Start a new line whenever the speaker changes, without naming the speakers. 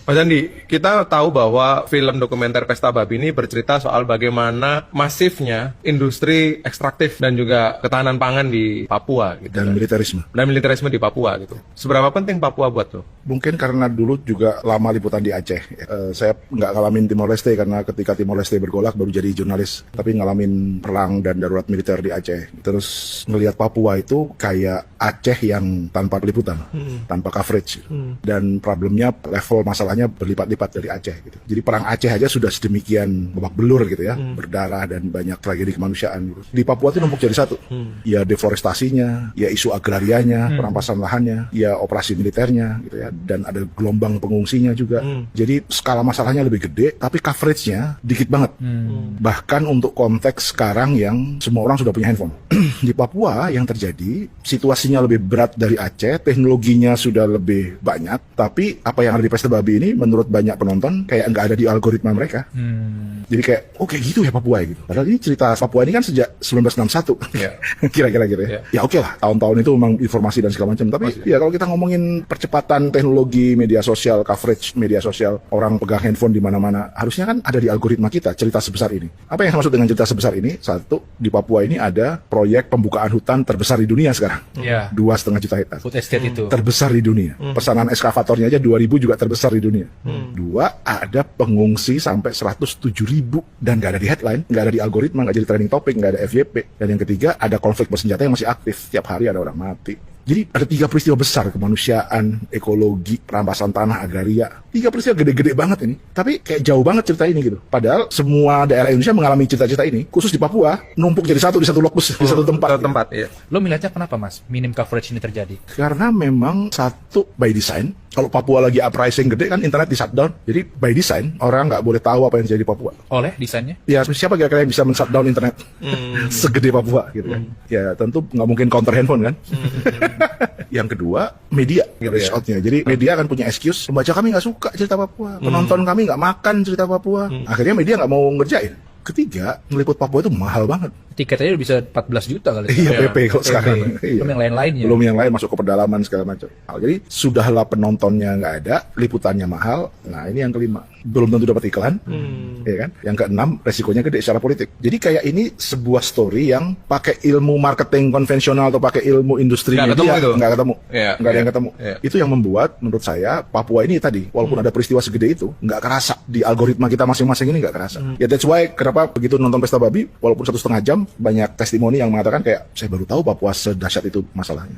Mas Andi, kita tahu bahwa film dokumenter Pesta Babi ini bercerita soal bagaimana masifnya industri ekstraktif dan juga ketahanan pangan di Papua gitu.
Dan militerisme.
Dan militerisme di Papua gitu. Seberapa penting Papua buat lo?
Mungkin karena dulu juga lama liputan di Aceh. Saya nggak ngalamin Timor Leste karena ketika Timor Leste bergolak baru jadi jurnalis. Tapi ngalamin perang dan darurat militer di Aceh. Terus ngelihat Papua itu kayak Aceh yang tanpa liputan, tanpa coverage. Dan problemnya level masalahnya berlipat-lipat dari Aceh gitu. Jadi perang Aceh aja sudah sedemikian babak belur gitu ya, berdarah dan banyak tragedi kemanusiaan gitu. Di Papua itu numpuk jadi satu. Ya deforestasinya, ya isu agrarianya, perampasan lahannya, ya operasi militernya gitu ya, dan ada gelombang pengungsinya juga. Jadi skala masalahnya lebih gede, tapi coveragenya dikit banget. Bahkan untuk konteks sekarang yang semua orang sudah punya handphone. Di Papua yang terjadi, situasinya lebih berat dari Aceh, teknologinya sudah lebih banyak, tapi apa yang ada di Pesta Babi ini menurut banyak penonton kayak nggak ada di algoritma mereka. Jadi kayak, oh kayak gitu ya Papua gitu. Padahal ini cerita Papua ini kan sejak 1961.
Yeah.
Kira-kira gitu ya. Ya oke lah, tahun-tahun itu memang informasi dan segala macam. Tapi ya kalau kita ngomongin percepatan teknologi media sosial, coverage media sosial, orang pegang handphone di mana-mana, harusnya kan ada di algoritma kita cerita sebesar ini. Apa yang maksud dengan cerita sebesar ini? Satu, di Papua ini ada proyek pembukaan hutan terbesar di dunia sekarang. 2,5 juta hektar.
Food estate itu.
Terbesar di dunia. Pesanan eskavatornya aja 2.000 juga terbesar di dunia. 2, ada pengungsi sampai 107.000 dan nggak ada di headline, nggak ada di algoritma, nggak jadi trending topic, nggak ada FYP. Dan yang ketiga, ada konflik bersenjata yang masih aktif. Tiap hari ada orang mati. Jadi ada 3 peristiwa besar, kemanusiaan, ekologi, perampasan tanah, agraria. 3 peristiwa gede-gede banget ini. Tapi kayak jauh banget cerita ini gitu. Padahal semua daerah Indonesia mengalami cerita-cerita ini, khusus di Papua, numpuk jadi satu di satu lokus, di satu tempat.
Satu tempat, iya.
Lo melihatnya kenapa mas, minim coverage ini terjadi?
Karena memang satu, by design, kalau Papua lagi uprising gede kan internet di shutdown. Jadi by design, orang nggak boleh tahu apa yang terjadi di Papua.
Oleh desainnya?
Ya siapa kira-kira yang bisa men-shutdown internet segede Papua gitu kan. Ya tentu nggak mungkin counter handphone kan. Yang kedua, media reach out-nya. Jadi media akan punya excuse, pembaca kami nggak suka cerita Papua, penonton kami nggak makan cerita Papua. Akhirnya media nggak mau ngerjain. Ketiga, ngeliput Papua itu mahal banget.
Tiketnya bisa 14 juta kali.
Iya, PP kalau sekarang. Iya.
Belum yang lain-lainnya.
Belum yang lain masuk ke pedalaman segala macam. Jadi sudahlah penontonnya nggak ada, liputannya mahal. Nah ini yang kelima, belum tentu dapat iklan, ya kan? Yang keenam, resikonya gede secara politik. Jadi kayak ini sebuah story yang pakai ilmu marketing konvensional atau pakai ilmu industri media nggak ketemu, nggak ada yang ketemu. Itu yang membuat menurut saya Papua ini tadi, walaupun ada peristiwa segede itu, nggak kerasa di algoritma kita masing-masing ini nggak kerasa. Ya that's why kenapa begitu nonton Pesta Babi, walaupun 1,5 jam, banyak testimoni yang mengatakan kayak saya baru tahu Papua sedahsyat itu masalahnya.